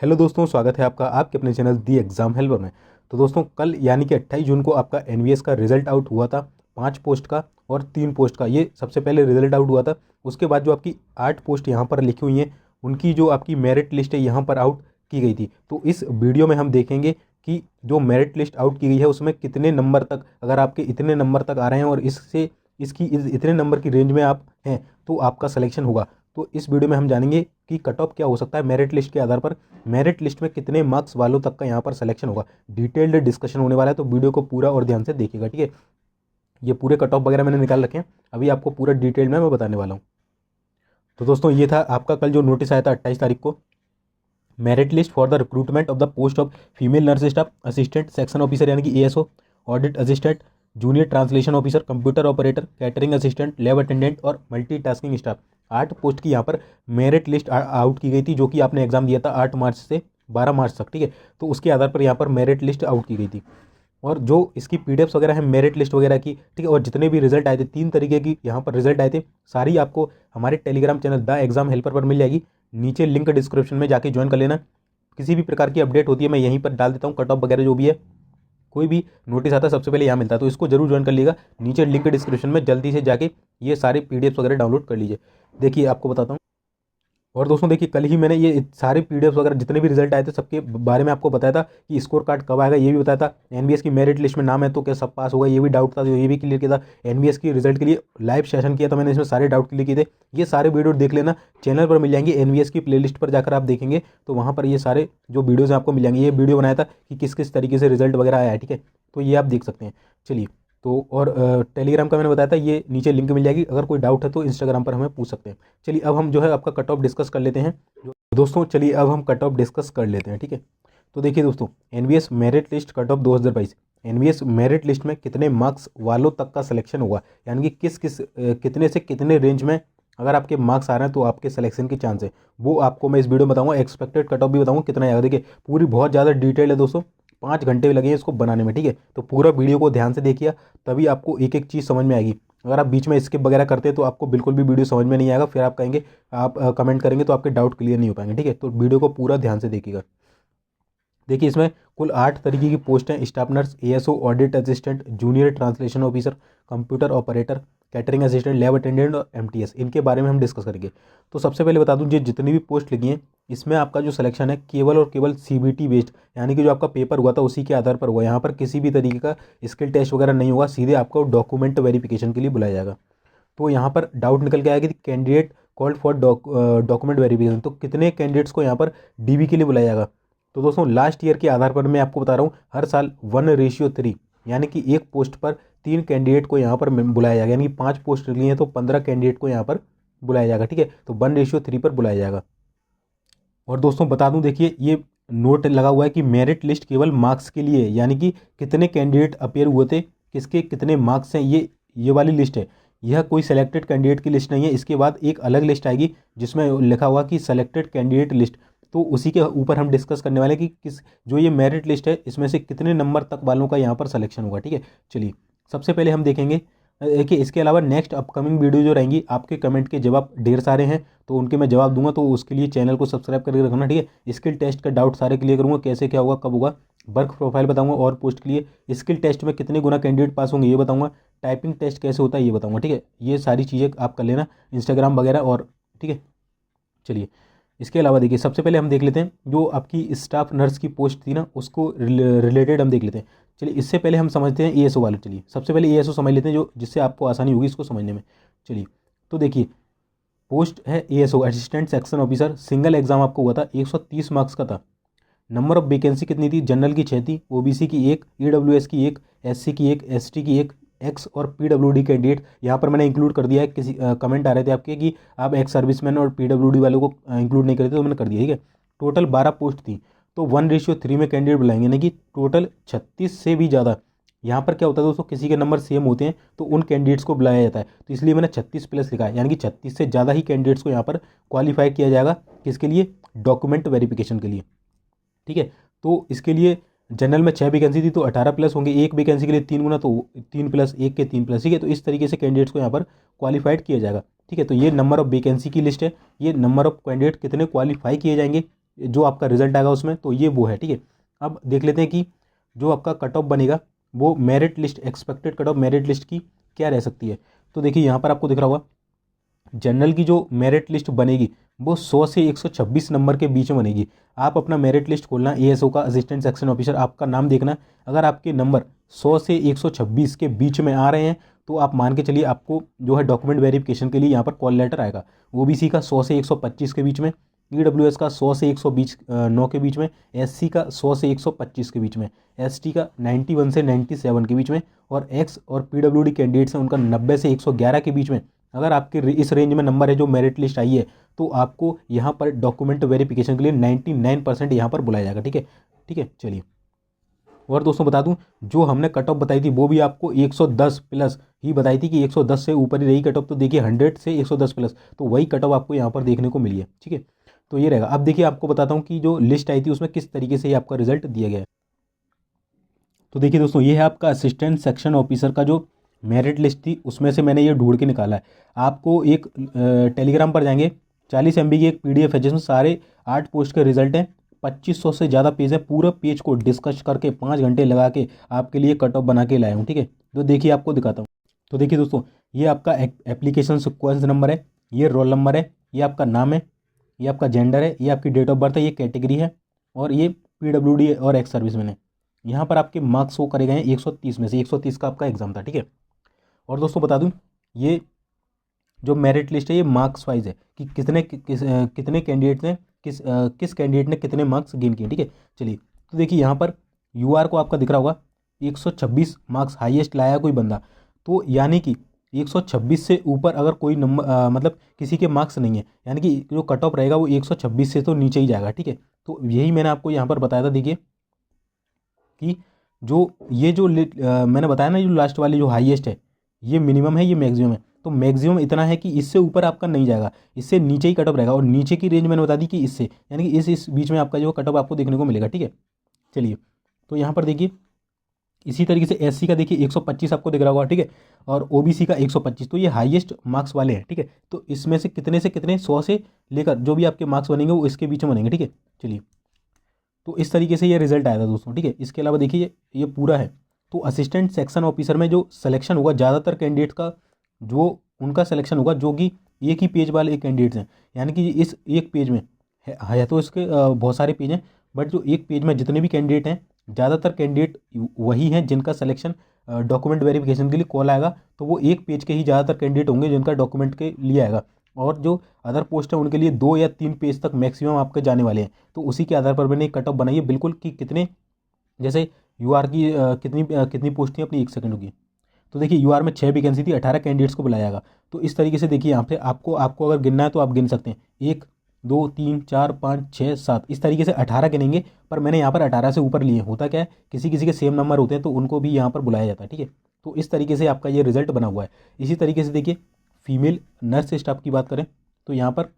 Hello दोस्तों, स्वागत है आपका आपके अपने चैनल दी एग्ज़ाम हेल्पर में। तो दोस्तों कल यानी कि 28 जून को आपका एनवीएस का रिजल्ट आउट हुआ था, 5 पोस्ट का और 3 पोस्ट का। ये सबसे पहले रिजल्ट आउट हुआ था। उसके बाद जो आपकी 8 पोस्ट यहाँ पर लिखी हुई हैं उनकी जो आपकी मेरिट लिस्ट है यहाँ पर आउट की गई थी। तो इस वीडियो में हम देखेंगे कि जो मेरिट लिस्ट आउट की गई है उसमें कितने नंबर तक, अगर आपके इतने नंबर तक आ रहे हैं और इतने नंबर की रेंज में आप हैं तो आपका सिलेक्शन होगा। तो इस वीडियो में हम जानेंगे कि कट ऑफ क्या हो सकता है मेरिट लिस्ट के आधार पर, मेरिट लिस्ट में कितने मार्क्स वालों तक का यहाँ पर सिलेक्शन होगा। डिटेल्ड डिस्कशन होने वाला है, तो वीडियो को पूरा और ध्यान से देखिएगा, ठीक है। ये पूरे कट ऑफ वगैरह मैंने निकाल रखे हैं, अभी आपको पूरा डिटेल में मैं बताने वाला हूँ। तो दोस्तों ये था आपका कल जो नोटिस आया था 28 तारीख को, merit list for the recruitment of the post of female nurse staff assistant section officer यानी कि ASO, audit assistant, junior translation officer, computer operator, catering assistant, lab attendant और मल्टीटास्किंग स्टाफ। 8 पोस्ट की यहाँ पर मेरिट लिस्ट आउट की गई थी, जो कि आपने एग्जाम दिया था 8 मार्च से 12 मार्च तक, ठीक है। तो उसके आधार पर यहाँ पर मेरिट लिस्ट आउट की गई थी और जो इसकी पीडीएफ्स वगैरह है मेरिट लिस्ट वगैरह की, ठीक है, और जितने भी रिजल्ट आए थे 3 तरीके की यहाँ पर रिजल्ट आए थे, सारी आपको हमारे Telegram channel the exam helper पर मिल जाएगी। नीचे लिंक डिस्क्रिप्शन में जाके ज्वाइन कर लेना। किसी भी प्रकार की अपडेट होती है मैं यहीं पर डाल देता हूँ, कट ऑफ वगैरह जो भी है, कोई भी नोटिस आता है सबसे पहले यहाँ मिलता है, तो इसको जरूर ज्वाइन कर लीजिएगा। नीचे लिंक डिस्क्रिप्शन में जल्दी से जाके ये सारे पीडीएफ वगैरह डाउनलोड कर लीजिए। देखिए आपको बताता हूँ। और दोस्तों देखिए, कल ही मैंने ये सारे पीडीएफ वगैरह जितने भी रिजल्ट आए थे सबके बारे में आपको बताया था कि स्कोर कार्ड कब आएगा, ये भी बताया था। एनबीएस की मेरिट लिस्ट में नाम है तो क्या सब पास होगा, ये भी डाउट था, तो ये भी क्लियर किया था। एनबीएस की रिजल्ट के लिए लाइव सेशन किया था मैंने, इसमें सारे डाउट क्लियर किए थे। ये सारे वीडियो देख लेना, चैनल पर मिल जाएंगे। एनबीएस की प्लेलिस्ट पर जाकर आप देखेंगे तो वहाँ पर ये सारे जो वीडियोज़ आपको मिल जाएंगे। ये वीडियो बनाया था कि किस किस तरीके से रिजल्ट वगैरह आया है, ठीक है, तो ये आप देख सकते हैं। चलिए, तो और टेलीग्राम का मैंने बताया था, ये नीचे लिंक मिल जाएगी। अगर कोई डाउट है तो इंस्टाग्राम पर हमें पूछ सकते हैं। चलिए अब हम जो है आपका कट ऑफ डिस्कस कर लेते हैं दोस्तों। चलिए अब हम कट ऑफ डिस्कस कर लेते हैं, ठीक है। तो देखिए दोस्तों, NVS merit list cut off 2022, NVS merit list में कितने मार्क्स वालों तक का सिलेक्शन होगा, यानी कि कितने से कितने रेंज में अगर आपके मार्क्स आ रहे हैं तो आपके सिलेक्शन के चांस है, वो आपको मैं इस वीडियो में बताऊंगा। एक्सपेक्टेड कट ऑफ भी बताऊंगा कितना आएगा। देखिए पूरी बहुत ज़्यादा डिटेल है दोस्तों, 5 घंटे लगे हैं इसको बनाने में, ठीक है। तो पूरा वीडियो को ध्यान से देखिए, तभी आपको एक एक चीज़ समझ में आएगी। अगर आप बीच में स्किप वगैरह करते हैं तो आपको बिल्कुल भी वीडियो समझ में नहीं आएगा, फिर आप कहेंगे, आप कमेंट करेंगे तो आपके डाउट क्लियर नहीं हो पाएंगे, ठीक है। तो वीडियो को पूरा ध्यान से देखिएगा। देखिए इसमें कुल 8 तरीके की पोस्ट हैं। Staff nurse, ASO, audit assistant, junior translation officer, computer operator, catering assistant, lab attendant और एमटीएस, इनके बारे में हम डिस्कस करेंगे। तो सबसे पहले बता दूं, जितनी भी पोस्ट लिखी हैं इसमें आपका जो सिलेक्शन है केवल और केवल सीबीटी बेस्ड, यानी कि जो आपका पेपर हुआ था उसी के आधार पर हुआ। यहाँ पर किसी भी तरीके का स्किल टेस्ट वगैरह नहीं होगा, सीधे आपको डॉक्यूमेंट वेरिफिकेशन के लिए बुलाया जाएगा। तो यहाँ पर डाउट निकल के आएगा कि candidate called for document verification, तो कितने कैंडिडेट्स को यहाँ पर डीबी के लिए बुलाया जाएगा। तो दोस्तों लास्ट ईयर के आधार पर मैं आपको बता रहा हूँ, हर साल 1:3, यानी कि एक पोस्ट पर 3 कैंडिडेट को यहाँ पर बुलाया जाएगा, यानी कि 5 पोस्ट लिए हैं तो 15 कैंडिडेट को यहाँ पर बुलाया जाएगा, ठीक है। तो 1:3 पर बुलाया जाएगा। और दोस्तों बता दूं, देखिए ये नोट लगा हुआ है कि मेरिट लिस्ट केवल मार्क्स के लिए, यानी कि कितने कैंडिडेट अपेयर हुए थे, किसके कितने मार्क्स हैं, ये वाली लिस्ट है। यह कोई सेलेक्टेड कैंडिडेट की लिस्ट नहीं है। इसके बाद एक अलग लिस्ट आएगी जिसमें लिखा हुआ कि सेलेक्टेड कैंडिडेट लिस्ट, तो उसी के ऊपर हम डिस्कस करने वाले हैं कि किस जो ये मेरिट लिस्ट है इसमें से कितने नंबर तक वालों का यहाँ पर सिलेक्शन होगा, ठीक है। चलिए सबसे पहले हम देखेंगे। देखिए इसके अलावा नेक्स्ट अपकमिंग वीडियो जो रहेंगी, आपके कमेंट के जवाब ढेर सारे हैं तो उनके मैं जवाब दूंगा, तो उसके लिए चैनल को सब्सक्राइब करके रखना, ठीक है। स्किल टेस्ट का डाउट सारे क्लियर करूंगा, कैसे क्या होगा, कब होगा, वर्क प्रोफाइल बताऊंगा और पोस्ट के लिए स्किल टेस्ट में कितने गुना कैंडिडेट पास होंगे ये बताऊंगा, टाइपिंग टेस्ट कैसे होता है ये बताऊंगा, ठीक है। ये सारी चीज़ें आप कर लेना इंस्टाग्राम वगैरह और, ठीक है। चलिए इसके अलावा देखिए, सबसे पहले हम देख लेते हैं जो आपकी स्टाफ नर्स की पोस्ट थी ना, उसको रिलेटेड हम देख लेते हैं। चलिए इससे पहले हम समझते हैं एएसओ वाले। चलिए सबसे पहले एएसओ समझ लेते हैं, जो जिससे आपको आसानी होगी इसको समझने में। चलिए तो देखिए, पोस्ट है ASO assistant section officer, single exam आपको हुआ था, 130 मार्क्स का था। नंबर ऑफ वैकेंसी कितनी थी, जनरल की 6 थी, ओबीसी की 1, ईडब्ल्यूएस की 1, एससी की 1, एसटी की 1, एक्स और पीडब्ल्यूडी कैंडिडेट यहाँ पर मैंने इंक्लूड कर दिया है। किसी कमेंट आ रहे थे आपके कि आप एक्स सर्विसमैन और पीडब्ल्यूडी वालों को इंक्लूड नहीं करते, तो मैंने कर दिया, ठीक है। टोटल 12 पोस्ट थी, तो 1:3 में कैंडिडेट बुलाएंगे, यानी कि टोटल 36 से भी ज़्यादा। यहाँ पर क्या होता है दोस्तों, किसी के नंबर सेम होते हैं तो उन कैंडिडेट्स को बुलाया जाता है, तो इसलिए मैंने 36 प्लस लिखा है, यानी कि 36 से ज़्यादा ही कैंडिडेट्स को यहाँ पर क्वालिफाई किया जाएगा। किसके लिए, डॉक्यूमेंट वेरिफिकेशन के लिए, ठीक है। तो इसके लिए जनरल में 6 वैकेंसी थी तो 18 प्लस होंगे, एक वैकेंसी के लिए 3 गुना, तो 3 प्लस 1 के 3 प्लस, ठीक है। तो इस तरीके से कैंडिडेट्स को यहाँ पर क्वालिफाइड किया जाएगा, ठीक है। तो ये नंबर ऑफ वैकेंसी की लिस्ट है, ये नंबर ऑफ कैंडिडेट कितने क्वालिफाई किए जाएंगे जो आपका रिजल्ट आएगा उसमें, तो ये वो है, ठीक है। अब देख लेते हैं कि जो आपका कट ऑफ बनेगा वो merit list, expected cut off merit list की क्या रह सकती है। तो देखिए यहाँ पर आपको दिख रहा होगा जनरल की जो मेरिट लिस्ट बनेगी वो 100 से 126 नंबर के बीच में बनेगी। आप अपना मेरिट लिस्ट खोलना, एएसओ का, असिस्टेंट सेक्शन ऑफिसर, आपका नाम देखना, अगर आपके नंबर 100 से 126 के बीच में आ रहे हैं तो आप मान के चलिए आपको जो है डॉक्यूमेंट वेरिफिकेशन के लिए यहाँ पर कॉल लेटर आएगा। ओबीसी का 100 से 125 के बीच में, ईडब्ल्यूएस का 100 से 120 9 के बीच में, एससी का 100 से 125 के बीच में, एसटी का 91 से 97 के बीच में, और एक्स और पीडब्ल्यूडी कैंडिडेट्स हैं उनका 90 से 111 के बीच में। अगर आपके इस रेंज में नंबर है जो मेरिट लिस्ट आई है तो आपको यहाँ पर डॉक्यूमेंट वेरिफिकेशन के लिए 99% यहाँ पर बुलाया जाएगा, ठीक है। ठीक है, चलिए। और दोस्तों बता दूं, जो हमने कट ऑफ बताई थी वो भी आपको 110 प्लस ही बताई थी कि 110 से ऊपर ही रही कट ऑफ। तो देखिए 100 से 110 प्लस, तो वही कट ऑफ आपको यहाँ पर देखने को मिली है, ठीक है। तो ये रहेगा। अब देखिए आपको बताता हूँ कि जो लिस्ट आई थी उसमें किस तरीके से आपका रिजल्ट दिया गया है। तो देखिए दोस्तों, ये है आपका असिस्टेंट सेक्शन ऑफिसर का जो मेरिट लिस्ट थी, उसमें से मैंने ये ढूंढ के निकाला है। आपको एक टेलीग्राम पर जाएंगे, 40 MB की एक PDF है जिसमें सारे 8 पोस्ट के रिजल्ट हैं। 2500 से ज़्यादा पेज है, पूरा पेज को डिस्कस करके 5 घंटे लगा के आपके लिए कट ऑफ बना के लाया हूँ, ठीक है। तो देखिए आपको दिखाता हूँ। तो देखिए दोस्तों, ये आपका एप्लीकेशन सिक्वेंस नंबर है, ये रोल नंबर है, ये आपका नाम है, ये आपका जेंडर है, ये आपकी डेट ऑफ बर्थ है, ये कैटेगरी है, और ये PWD और एक्स सर्विसमैन है। यहाँ पर आपके मार्क्स शो करे गए हैं 130 में से, 130 का आपका एग्जाम था, ठीक है। और दोस्तों बता दूं, ये जो मेरिट लिस्ट है ये मार्क्स वाइज है कि कितने कैंडिडेट ने किस कैंडिडेट ने कितने मार्क्स गेन किए, ठीक है। चलिए, तो देखिए यहाँ पर यूआर को आपका दिख रहा होगा 126 मार्क्स हाईएस्ट लाया कोई बंदा। तो यानी कि 126 से ऊपर अगर कोई नंबर मतलब किसी के मार्क्स नहीं है, यानी कि जो कट ऑफ रहेगा वो 126 से तो नीचे ही जाएगा, ठीक है। तो यही मैंने आपको यहाँ पर बताया था। देखिए कि जो ये जो मैंने बताया ना, जो लास्ट वाली जो हाईएस्ट है ये मिनिमम है, ये मैक्सिमम है। तो मैक्सिमम इतना है कि इससे ऊपर आपका नहीं जाएगा, इससे नीचे ही कट ऑफ रहेगा। और नीचे की रेंज मैंने बता दी कि इससे, यानी कि इस बीच में आपका जो कट ऑफ आपको देखने को मिलेगा, ठीक है। चलिए, तो यहाँ पर देखिए इसी तरीके से एससी का देखिए 125 आपको दिख रहा होगा, ठीक है, और ओबीसी का 125। तो ये हाईएस्ट मार्क्स वाले हैं, ठीक है। तो इसमें से कितने 100 से लेकर जो भी आपके मार्क्स बनेंगे वो इसके बीच में बनेंगे, ठीक है। चलिए, तो इस तरीके से ये रिजल्ट आया था दोस्तों, ठीक है। इसके अलावा देखिए ये पूरा है। तो असिस्टेंट सेक्शन ऑफिसर में जो सिलेक्शन होगा ज़्यादातर कैंडिडेट का, जो उनका सिलेक्शन होगा जो कि एक ही पेज वाले कैंडिडेट्स हैं, यानी कि इस एक पेज में है तो इसके बहुत सारे पेज हैं, बट जो एक पेज में जितने भी कैंडिडेट हैं ज़्यादातर कैंडिडेट वही हैं जिनका सिलेक्शन डॉक्यूमेंट वेरिफिकेशन के लिए कॉल आएगा। तो वो एक पेज के ही ज़्यादातर कैंडिडेट होंगे जिनका डॉक्यूमेंट के लिए आएगा, और जो अदर पोस्ट है उनके लिए 2 या 3 पेज तक मैक्सिमम आपके जाने वाले हैं। तो उसी के आधार पर मैंने कट ऑफ बनाई है बिल्कुल कि कितने, जैसे यूआर की कितनी पोस्ट थी अपनी, 1 सेकंड की। तो देखिए यूआर में 6 वैकेंसी थी, 18 कैंडिडेट्स को बुलाया जाएगा। तो इस तरीके से देखिए यहाँ पे आपको अगर गिनना है तो आप गिन सकते हैं, 1 2 3 4 5 6 7, इस तरीके से 18 गिनेंगे। पर मैंने यहाँ पर 18 से ऊपर लिए। होता क्या है, किसी किसी के सेम नंबर होते हैं तो उनको भी यहाँ पर बुलाया जाता है, ठीक है। तो इस तरीके से आपका ये रिजल्ट बना हुआ है। इसी तरीके से देखिए फीमेल नर्स स्टाफ की बात करें तो यहाँ पर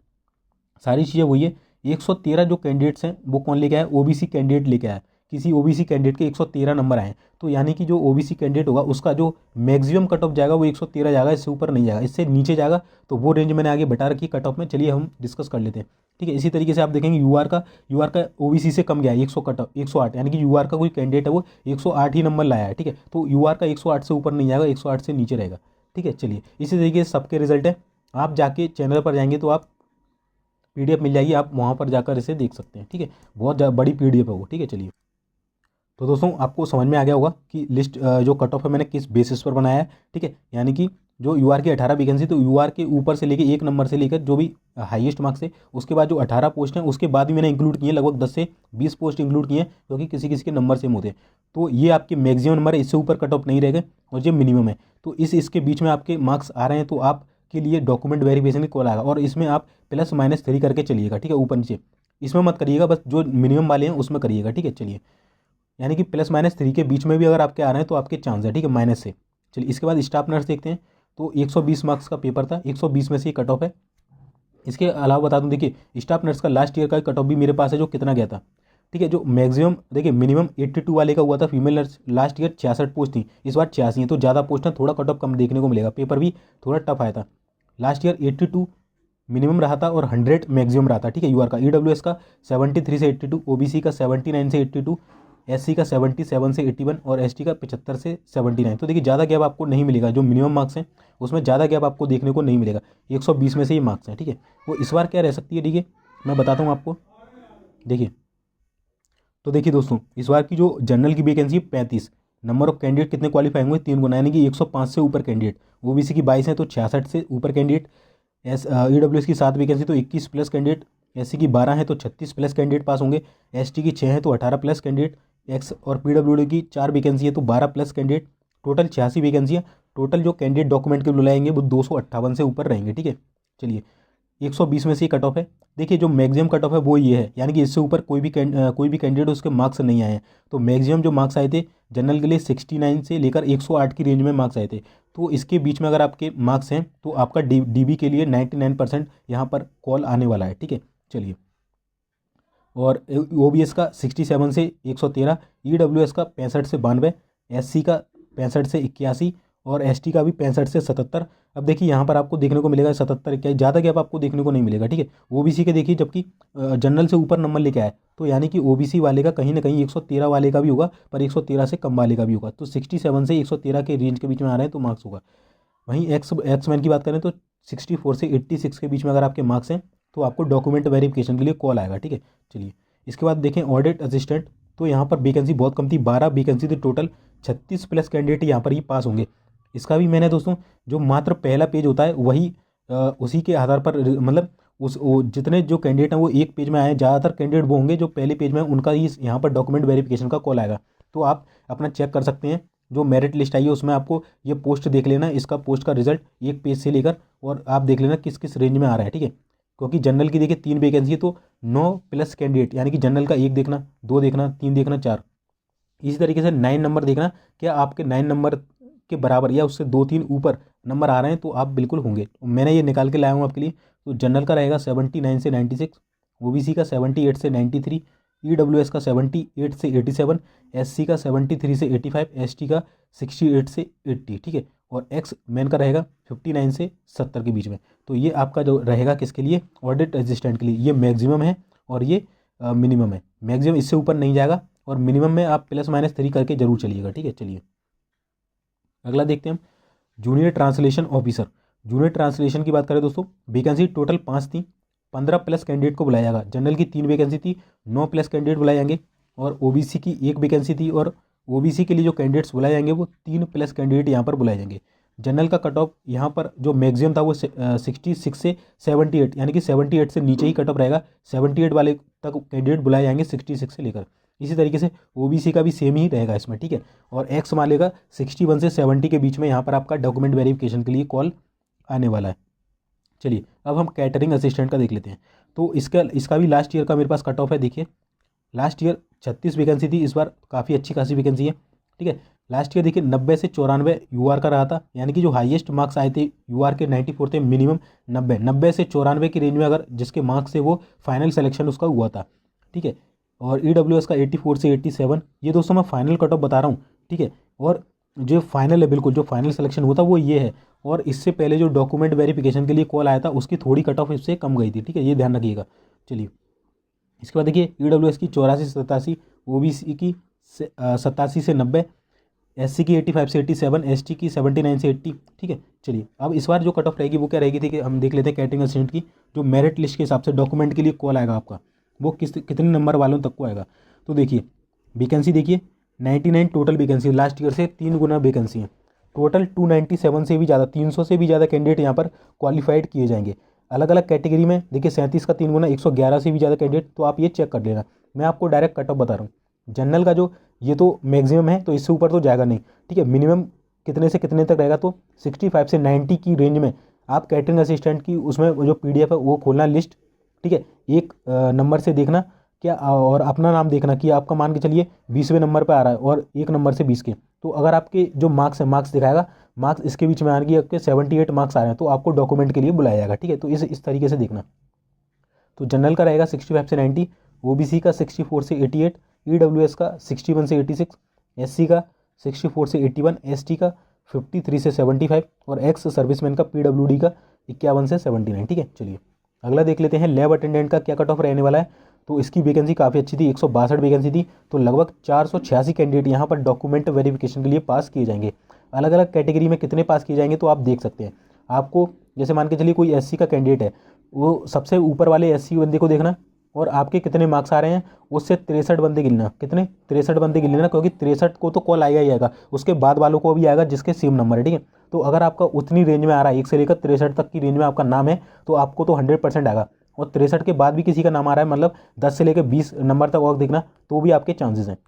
सारी चीज़ें वही है। 113 जो कैंडिडेट्स हैं वो कौन लेके आया, ओबीसी कैंडिडेट लेके आया। किसी ओबीसी कैंडिडेट के 113 नंबर आए। तो यानी कि जो ओबीसी कैंडिडेट होगा उसका जो मैक्सिमम कट ऑफ जाएगा वो 113 जाएगा, इससे ऊपर नहीं जाएगा, इससे नीचे जाएगा। तो वो रेंज मैंने आगे बता रखी कट ऑफ में, चलिए हम डिस्कस कर लेते हैं, ठीक है। इसी तरीके से आप देखेंगे यूआर का ओबीसी से कम गया है, 100 कट ऑफ 108, यानी कि यूआर का कोई कैंडिडेट है वो 108 ही नंबर लाया है, ठीक है। तो यूआर का 108 से ऊपर नहीं जाएगा, 108 से नीचे रहेगा, ठीक है। चलिए, इसी तरीके से सबके रिजल्ट है। आप जाके चैनल पर जाएंगे तो आप PDF मिल जाएगी, आप वहाँ पर जाकर इसे देख सकते हैं, ठीक है। बहुत बड़ी PDF है वो, ठीक है। चलिए, तो दोस्तों आपको समझ में आ गया होगा कि लिस्ट जो कट ऑफ है मैंने किस बेसिस पर बनाया है, ठीक है। यानी कि जो यूआर की 18 वैकेंसी, तो यूआर के ऊपर से लेके 1 नंबर से लेकर जो भी हाईएस्ट मार्क्स है उसके बाद जो 18 पोस्ट हैं उसके बाद भी मैंने इंक्लूड किए, लगभग 10 से 20 पोस्ट इंक्लूड किए हैं, क्योंकि किसी किसी के नंबर सेम होते हैं। तो ये आपके मैक्सिमम नंबर है, इससे ऊपर कट ऑफ नहीं रहेगा, और ये मिनिमम है। तो इसके बीच में आपके मार्क्स आ रहे हैं तो आपके लिए डॉक्यूमेंट वेरिफिकेशन की कॉल आएगा, और इसमें आप +-3 करके चलिएगा, ठीक है, ऊपर नीचे इसमें मत करिएगा, बस जो मिनिमम वाले हैं उसमें करिएगा, ठीक है। चलिए, यानी कि +-3 के बीच में भी अगर आपके आ रहे हैं तो आपके चांस है, ठीक है, माइनस से। चलिए, इसके बाद स्टाफ नर्स देखते हैं। तो 120 मार्क्स का पेपर था, 120 में से कट ऑफ है। इसके अलावा बता दूं, देखिए स्टाफ नर्स का लास्ट ईयर का कट ऑफ भी मेरे पास है, जो कितना गया था, ठीक है। जो मैक्सिमम देखिए मिनिमम 82 वाले का हुआ था female nurse, last year 66 post थी, इस बार 86 है, तो ज़्यादा पोस्ट है, थोड़ा कट ऑफ कम देखने को मिलेगा। पेपर भी थोड़ा टफ आया था, लास्ट ईयर 82 मिनिमम रहा था और 100 मैक्सिमम रहा था, ठीक है। यूआर का, ईडब्ल्यूएस का 73 से 82, ओबीसी का 79 से 82, एससी का 77 से 81 और एसटी का 75 से 79। तो देखिए ज़्यादा गैप आपको नहीं मिलेगा, जो मिनिमम मार्क्स हैं उसमें ज़्यादा गैप आपको देखने को नहीं मिलेगा। 120 में से ये मार्क्स हैं, ठीक है। वो इस बार क्या रह सकती है, देखिए मैं बताता हूँ आपको। देखिए तो देखिए दोस्तों, इस बार की जो जनरल की वैकेंसी है 35, नंबर ऑफ कैंडिडेट कितने क्वालिफाई होंगे, 3 गुना, यानी कि 105 से ऊपर कैंडिडेट। ओबीसी की 22 है तो 66 से ऊपर कैंडिडेट। ईडब्ल्यूएस की 7 वैकेंसी तो 21 प्लस कैंडिडेट। एससी की 12 है तो 36 प्लस कैंडिडेट पास होंगे। एसटी की 6 है तो 18 प्लस कैंडिडेट। एक्स और पीडब्ल्यूडी की 4 वैकेंसी है तो 12 प्लस कैंडिडेट। टोटल 86 वैकेंसी है। टोटल जो कैंडिडेट डॉक्यूमेंट के बुलाएंगे वो 258 से ऊपर रहेंगे, ठीक है। चलिए 120 में से ये कट ऑफ है। देखिए जो मैक्सिमम कट ऑफ है वो ये है, यानी कि इससे ऊपर कोई भी कैंडिडेट उसके मार्क्स नहीं आए हैं। तो मैक्सिमम जो मार्क्स आए थे जनरल के लिए 69 से लेकर 108 की रेंज में मार्क्स आए थे। तो इसके बीच में अगर आपके मार्क्स हैं तो आपका डीबी के लिए 99% यहाँ पर कॉल आने वाला है, ठीक है। चलिए, और ओबीएस का 67 से 113, ईडब्ल्यूएस का 65 से 92, एससी का 65 से 81 और एसटी का भी 65 से 77। अब देखिए यहाँ पर आपको देखने को मिलेगा 77 क्या, ज़्यादा गैप आपको देखने को नहीं मिलेगा, ठीक है। ओबीसी के देखिए जबकि जनरल से ऊपर नंबर लेके आए, तो यानी कि ओबीसी वाले का कहीं ना कहीं 113 वाले का भी होगा, पर 113 से कम वाले का भी होगा। तो 67 से 113 के रेंज के बीच में आ रहे हैं तो मार्क्स होगा। वहीं एक्स मैन की बात करें तो 64 से 86 के बीच में अगर आपके मार्क्स हैं तो आपको डॉक्यूमेंट वेरिफिकेशन के लिए कॉल आएगा, ठीक है। चलिए इसके बाद देखें ऑडिट असिस्टेंट, तो यहाँ पर वैकेंसी बहुत कम थी, 12 वैकेंसी थी टोटल, 36 प्लस कैंडिडेट यहाँ पर ही पास होंगे। इसका भी मैंने दोस्तों जो मात्र पहला पेज होता है वही उसी के आधार पर मतलब जितने जो कैंडिडेट हैं वो एक पेज में आए हैं, ज़्यादातर कैंडिडेट वो होंगे जो पहले पेज में उनका ही यहाँ पर डॉक्यूमेंट वेरिफिकेशन का कॉल आएगा। तो आप अपना चेक कर सकते हैं, जो मेरिट लिस्ट आई है उसमें आपको ये पोस्ट देख लेना, इसका पोस्ट का रिजल्ट एक पेज से लेकर, और आप देख लेना किस किस रेंज में आ रहा है, ठीक है। क्योंकि जनरल की देखिए 3 वैकेंसी है तो 9 प्लस कैंडिडेट, यानी कि जनरल का 1 देखना, 2 देखना, 3 देखना, 4, इसी तरीके से 9 नंबर देखना, क्या आपके 9 नंबर के बराबर या उससे 2-3 ऊपर नंबर आ रहे हैं तो आप बिल्कुल होंगे। मैंने ये निकाल के लाया हूँ आपके लिए। तो जनरल का रहेगा 79 से 96, ओबीसी का 78 से 93, ईडब्ल्यूएस का 78 से 87, एससी का 73 से 85, एसटी का 68 से 80, ठीक है। और एक्स मैन का रहेगा 59 से 70 के बीच में। तो ये आपका जो रहेगा किसके लिए, ऑडिट असिस्टेंट के लिए। ये मैक्सिमम है और ये मिनिमम है। मैक्सिमम इससे ऊपर नहीं जाएगा और मिनिमम में आप +-3 करके जरूर चलिएगा, ठीक है। चलिए अगला देखते हैं हम, junior translation officer. Junior translation की बात करें दोस्तों, वैकेंसी टोटल 5 थी, 15 प्लस कैंडिडेट को बुलाया जाएगा। जनरल की 3 वैकेंसी थी, 9 प्लस कैंडिडेट बुलाए जाएंगे। और ओबीसी की 1 वैकेंसी थी, और ओबीसी के लिए जो कैंडिडेट्स बुलाए जाएंगे वो 3 प्लस कैंडिडेट यहाँ पर बुलाए जाएंगे। जनरल का कट ऑफ यहाँ पर जो मैक्सिमम था वो 66 से 78, यानी कि 78 से नीचे ही कट ऑफ रहेगा। 78 वाले तक कैंडिडेट बुलाए जाएंगे 66 से लेकर। इसी तरीके से ओबीसी का भी सेम ही रहेगा इसमें, ठीक है। और एक्स वाले का 61 से 70 के बीच में यहाँ पर आपका डॉक्यूमेंट वेरिफिकेशन के लिए कॉल आने वाला है। चलिए अब हम कैटरिंग असिस्टेंट का देख लेते हैं। तो इसका भी लास्ट ईयर का मेरे पास कट ऑफ है। देखिए लास्ट ईयर 36 वैकेंसी थी, इस बार काफ़ी अच्छी खासी वैकेंसी है, ठीक है। लास्ट ईयर देखिए 90 से 94 यूआर का रहा था, यानी कि जो हाईएस्ट मार्क्स आए थे यूआर के 94 थे, मिनिमम 90 से 94 की रेंज में अगर जिसके मार्क्स थे वो फाइनल सिलेक्शन उसका हुआ था, ठीक है। और ईडब्ल्यूएस का 84 से 87, ये दोस्तों मैं फाइनल कट ऑफ बता रहा हूँ, ठीक है। और जो फाइनल है, बिल्कुल जो फाइनल सिलेक्शन हुआ था वो ये है। और इससे पहले जो डॉक्यूमेंट वेरिफिकेशन के लिए कॉल आया था उसकी थोड़ी कट ऑफ इससे कम गई थी, ठीक है, ये ध्यान रखिएगा। चलिए इसके बाद देखिए ईडब्ल्यूएस की 84 से 87, ओबीसी की 87 से 90, एससी की 85 से 87, एसटी की 79 से 80, ठीक है। चलिए अब इस बार जो कट ऑफ रहेगी वो क्या रहेगी थी कि हम देख लेते हैं कैटरिंग असिस्टेंट की। जो मेरिट लिस्ट के हिसाब से डॉक्यूमेंट के लिए कॉल आएगा आपका वो कितने नंबर वालों तक को आएगा। तो देखिए वैकेंसी देखिए 99 टोटल वैकेंसी, लास्ट ईयर से 3 गुना वैकेंसी है। टोटल 297 से भी ज़्यादा, 300 से भी ज़्यादा कैंडिडेट यहाँ पर क्वालिफाइड किए जाएंगे। अलग अलग कैटेगरी में देखिए 37 का 3 गुना, 111 से भी ज़्यादा कैंडिडेट। तो आप ये चेक कर लेना, मैं आपको डायरेक्ट कट ऑफ बता रहा हूँ। जनरल का जो ये तो मैक्सिमम है तो इससे ऊपर तो जाएगा नहीं, ठीक है। मिनिमम कितने से कितने तक रहेगा, तो 65 से 90 की रेंज में आप कैटरिंग असिस्टेंट की उसमें जो PDF है वो खोलना लिस्ट, ठीक है। एक नंबर से देखना क्या, और अपना नाम देखना कि आपका मान के चलिए 20वें नंबर पर आ रहा है और 1 नंबर से 20 के। तो अगर आपके जो मार्क्स है, मार्क्स दिखाएगा, मार्क्स इसके बीच में आएंगे, आपके 78 मार्क्स आ रहे हैं तो आपको डॉक्यूमेंट के लिए बुलाया जाएगा, ठीक है। तो इस तरीके से देखना। तो जनरल का रहेगा 65 से 90, ओबीसी का 64 से 88, ईडब्ल्यूएस का 61 से 86, एससी का 64 से 81, एसटी का 53 से 75 और एक्स सर्विसमैन का PWD का 51 से 79, ठीक है। चलिए अगला देख लेते हैं लैब अटेंडेंट का क्या कट ऑफ रहने वाला है। तो इसकी वैकेंसी काफ़ी अच्छी थी, 162 वैकेंसी थी। तो लगभग 486 कैंडिडेट यहाँ पर डॉक्यूमेंट वेरिफिकेशन के लिए पास किए जाएंगे। अलग अलग कैटेगरी में कितने पास किए जाएंगे तो आप देख सकते हैं। आपको जैसे मान के चलिए कोई एससी का कैंडिडेट है, वो सबसे ऊपर वाले एससी बंदे को देखना और आपके कितने मार्क्स आ रहे हैं उससे 63 बंदे गिनना। कितने? 63 बंदे गिनना, क्योंकि 63 को तो कॉल आएगा ही आएगा, उसके बाद वालों को भी आएगा जिसके सेम नंबर है। ठीक है, तो अगर आपका उतनी रेंज में आ रहा है, 1 से लेकर 63 तक की रेंज में आपका नाम है, तो आपको तो 100% आएगा। और 63 के बाद भी किसी का नाम आ रहा है, मतलब 10 से लेकर 20 नंबर तक और देखना, तो भी आपके चांसेस हैं।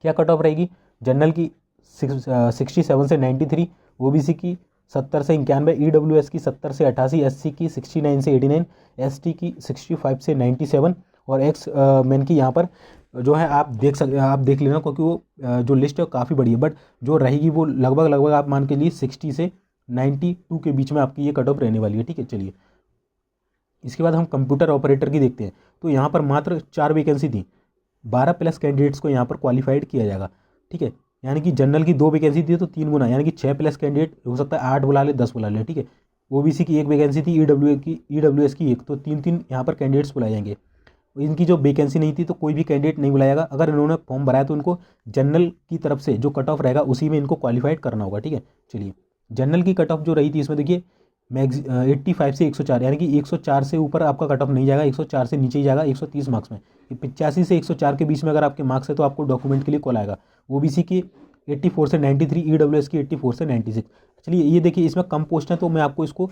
क्या कट ऑफ रहेगी? जनरल की 67 से 93, ओबीसी की 70 से 91, ईडब्ल्यूएस की 70 से 88, एससी की 69 से 89, एसटी की 65 से 97 और एक्स मैन की यहाँ पर जो है आप देख लेना, क्योंकि वो जो लिस्ट है वो काफ़ी बड़ी है, बट जो रहेगी वो लगभग आप मान के लिए 60 से 92 के बीच में आपकी ये कट ऑफ रहने वाली है। ठीक है, चलिए इसके बाद हम कंप्यूटर ऑपरेटर की देखते हैं। तो यहाँ पर मात्र 4 वैकेंसी थी, 12 प्लस कैंडिडेट्स को यहाँ पर क्वालिफाइड किया जाएगा। ठीक है, यानी कि जनरल की 2 वैकेंसी थी तो 3 गुना, यानी कि 6 प्लस कैंडिडेट हो सकता है, 8 बुला ले, 10 बुला ले। ठीक है, ओबीसी की 1 वैकेंसी थी, ईडब्ल्यूएस की 1, तो 3 यहाँ पर कैंडिडेट्स बुलाए जाएंगे। इनकी जो वैकेंसी नहीं थी तो कोई भी कैंडिडेट नहीं बुलाया जाएगा। अगर इन्होंने फॉर्म भराया तो इनको जनरल की तरफ से जो कट ऑफ रहेगा उसी में इनको क्वालिफाइड करना होगा। ठीक है, चलिए जनरल की कट ऑफ जो रही थी इसमें देखिए 85 से 104, यानी कि 104 से ऊपर आपका कट ऑफ नहीं जाएगा, 104 से नीचे ही जाएगा 130 मार्क्स में। 85 से 104 के बीच में अगर आपके मार्क्स है तो आपको डॉक्यूमेंट के लिए कॉल आएगा। ओबीसी की 84 से 93, ईडब्ल्यूएस की 84 से 96। चलिए ये देखिए इसमें कम पोस्ट है, तो मैं आपको इसको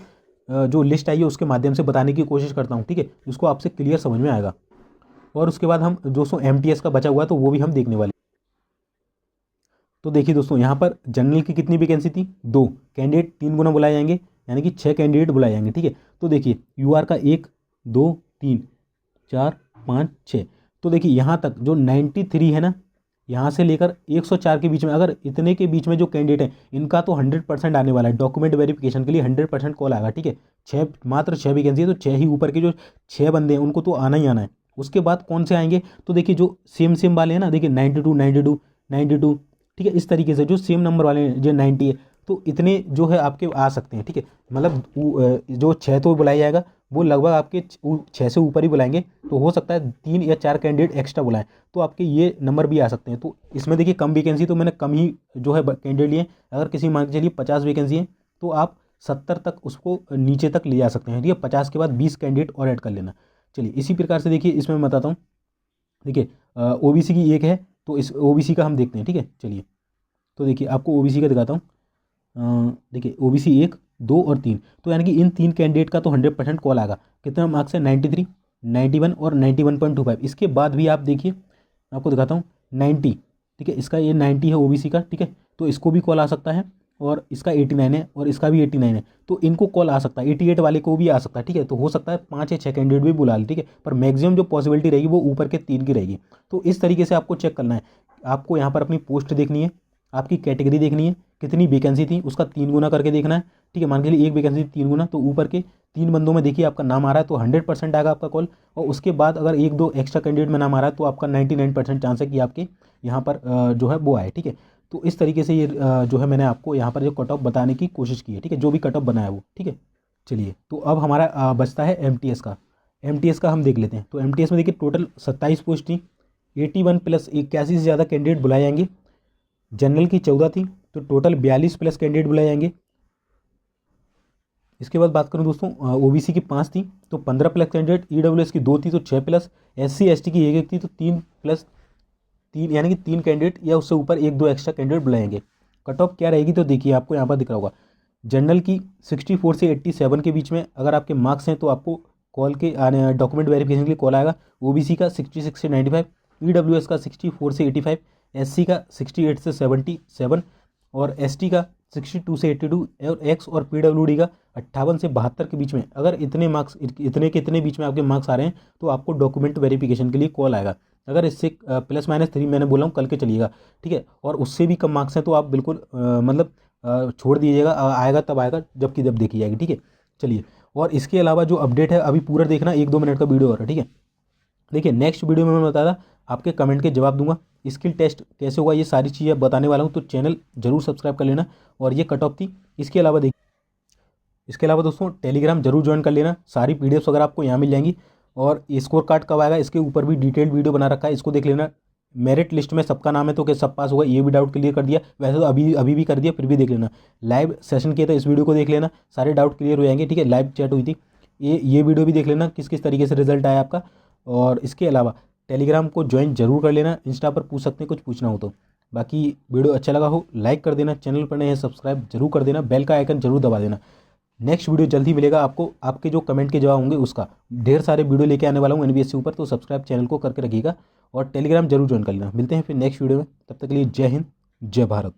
जो लिस्ट आई है उसके माध्यम से बताने की कोशिश करता हूँ। ठीक है, इसको आपसे क्लियर समझ में आएगा। और उसके बाद हम दोस्तों एमटीएस का बचा हुआ है तो वो भी हम देखने वाले। तो देखिए दोस्तों यहाँ पर जनरल की कितनी वैकेंसी थी? 2 कैंडिडेट, 3 गुना बुलाए जाएंगे, यानी कि 6 कैंडिडेट बुलाए जाएंगे। ठीक है, तो देखिए यूआर का 1 2 3 4 5 6, तो देखिए यहाँ तक जो 93 है ना, यहाँ से लेकर 104 के बीच में, अगर इतने के बीच में जो कैंडिडेट है इनका तो 100% आने वाला है, डॉक्यूमेंट वेरिफिकेशन के लिए 100% कॉल आएगा। ठीक है, मात्र 6 वैकेंसी है तो 6 ही ऊपर के जो 6 बंदे हैं उनको तो आना ही आना है। उसके बाद कौन से आएंगे? तो देखिए जो सेम वाले हैं ना, देखिए 92 92 92, ठीक है, इस तरीके से जो सेम नंबर वाले हैं जो 90 है, तो इतने जो है आपके आ सकते हैं। ठीक है, मतलब जो 6 तो बुलाया जाएगा वो लगभग आपके 6 से ऊपर ही बुलाएंगे, तो हो सकता है 3 या 4 कैंडिडेट एक्स्ट्रा बुलाएं, तो आपके ये नंबर भी आ सकते हैं। तो इसमें देखिए कम वैकेंसी तो मैंने कम ही जो है कैंडिडेट लिए। अगर किसी मान के चलिए 50 वैकेंसी है तो आप 70 तक उसको नीचे तक ले जा सकते हैं। ठीक है, 50 के बाद 20 कैंडिडेट और ऐड कर लेना। चलिए इसी प्रकार से देखिए इसमें मैं बताता हूँ। देखिए ओबीसी की 1 है, तो इस ओबीसी का हम देखते हैं। ठीक है, चलिए तो देखिए आपको ओबीसी का दिखाता हूँ। देखिए ओबीसी 1 2 और 3, तो यानी कि इन 3 कैंडिडेट का तो 100% कॉल आएगा। कितना मार्क्स है? 93 91 और 91.25। इसके बाद भी आप देखिए, आपको दिखाता हूँ 90। ठीक है, इसका ये 90 है ओबीसी का। ठीक है, तो इसको भी कॉल आ सकता है, और इसका 89 है और इसका भी 89 है, तो इनको कॉल आ सकता है। 88 वाले को भी आ सकता है। ठीक है, तो हो सकता है 5 या 6 कैंडिडेट भी बुला ले। ठीक है, पर मैक्सिमम जो पॉसिबिलिटी रहेगी वो ऊपर के 3 की रहेगी। तो इस तरीके से आपको चेक करना है। आपको यहाँ पर अपनी पोस्ट देखनी है, आपकी कैटेगरी देखनी है, कितनी वैकेंसी थी उसका 3 गुना करके देखना है। ठीक है, मान के लिए 1 वैकेंसी 3 गुना, तो ऊपर के 3 बंदों में देखिए आपका नाम आ रहा है तो 100% आएगा आपका कॉल। और उसके बाद अगर 1 2 एक्स्ट्रा कैंडिडेट में नाम आ रहा है तो आपका 99% चांस है कि आपके यहाँ पर जो है वो आए। ठीक है, तो इस तरीके से ये जो है मैंने आपको यहाँ पर जो कट ऑफ बताने की कोशिश की है। ठीक है, जो भी कट ऑफ बनाया वो। ठीक है, चलिए तो अब हमारा बचता है एमटीएस का। एमटीएस का हम देख लेते हैं। तो एमटीएस में देखिए टोटल 27 पोस्ट थी, 81 प्लस 81 से ज़्यादा कैंडिडेट बुलाए जाएंगे। जनरल की 14 थी, तो टोटल 42 प्लस कैंडिडेट बुलाए जाएंगे। इसके बाद बात करूं दोस्तों, ओबीसी की 5 थी तो 15 प्लस कैंडिडेट, ईडब्ल्यूएस की 2 थी तो 6 प्लस, एससी एसटी की 1 थी तो 3 प्लस 3, यानी कि 3 कैंडिडेट या उससे ऊपर 1 2 एक्स्ट्रा कैंडिडेट बुलाएंगे। कट ऑफ क्या रहेगी? तो देखिए आपको यहाँ पर दिख रहा होगा, जनरल की 64 से 87 के बीच में अगर आपके मार्क्स हैं तो आपको कॉल के आने डॉक्यूमेंट वेरिफिकेशन के लिए कॉल आएगा। ओबीसी का 66 से 95, ईडब्ल्यूएस का 64 से 85, एससी का 68 से 77 और एसटी का 62 से 82 और एक्स और पीडब्ल्यूडी का 58 से 72 के बीच में अगर इतने मार्क्स इतने के इतने बीच में आपके मार्क्स आ रहे हैं तो आपको डॉक्यूमेंट वेरिफिकेशन के लिए कॉल आएगा। अगर इससे ±3 मैंने बोला हूँ कल के चलिएगा। ठीक है, और उससे भी कम मार्क्स हैं तो आप बिल्कुल मतलब छोड़ दीजिएगा, आएगा तब आएगा जबकि जब देखी जाएगी। ठीक है, चलिए और इसके अलावा जो अपडेट है अभी पूरा देखना, 1 2 मिनट का वीडियो और है। ठीक है, देखिए नेक्स्ट वीडियो में मैं बताया आपके कमेंट के जवाब दूंगा, स्किल टेस्ट कैसे हुआ ये सारी चीज़ें बताने वाला हूँ, तो चैनल जरूर सब्सक्राइब कर लेना। और ये कट ऑफ थी। इसके अलावा देखिए इसके अलावा दोस्तों टेलीग्राम जरूर ज्वाइन कर लेना, सारी पीडीएफ्स वगैरह आपको यहाँ मिल जाएंगी। और स्कोर कार्ड कब आएगा इसके ऊपर भी डिटेल्ड वीडियो बना रखा है, इसको देख लेना। मेरिट लिस्ट में सबका नाम है तो क्या सब पास होगा, ये भी डाउट क्लियर कर दिया। वैसे तो अभी भी कर दिया, फिर भी देख लेना। लाइव सेशन किया था, इस वीडियो को देख लेना, सारे डाउट क्लियर हो जाएंगे। ठीक है, लाइव चैट हुई थी, ये वीडियो भी देख लेना किस किस तरीके से रिजल्ट आया आपका। और इसके अलावा टेलीग्राम को ज्वाइन जरूर कर लेना, इंस्टा पर पूछ सकते हैं कुछ पूछना हो तो। बाकी वीडियो अच्छा लगा हो लाइक कर देना, चैनल पर नए हैं सब्सक्राइब जरूर कर देना, बेल का आइकन जरूर दबा देना। नेक्स्ट वीडियो जल्दी मिलेगा आपको, आपके जो कमेंट के जवाब होंगे उसका ढेर सारे वीडियो लेके आने वाला हूँ एनवीएस के ऊपर, तो सब्सक्राइब चैनल को करके रखिएगा और टेलीग्राम जरूर ज्वाइन कर लेना। मिलते हैं फिर नेक्स्ट वीडियो में, तब तक के लिए जय हिंद जय भारत।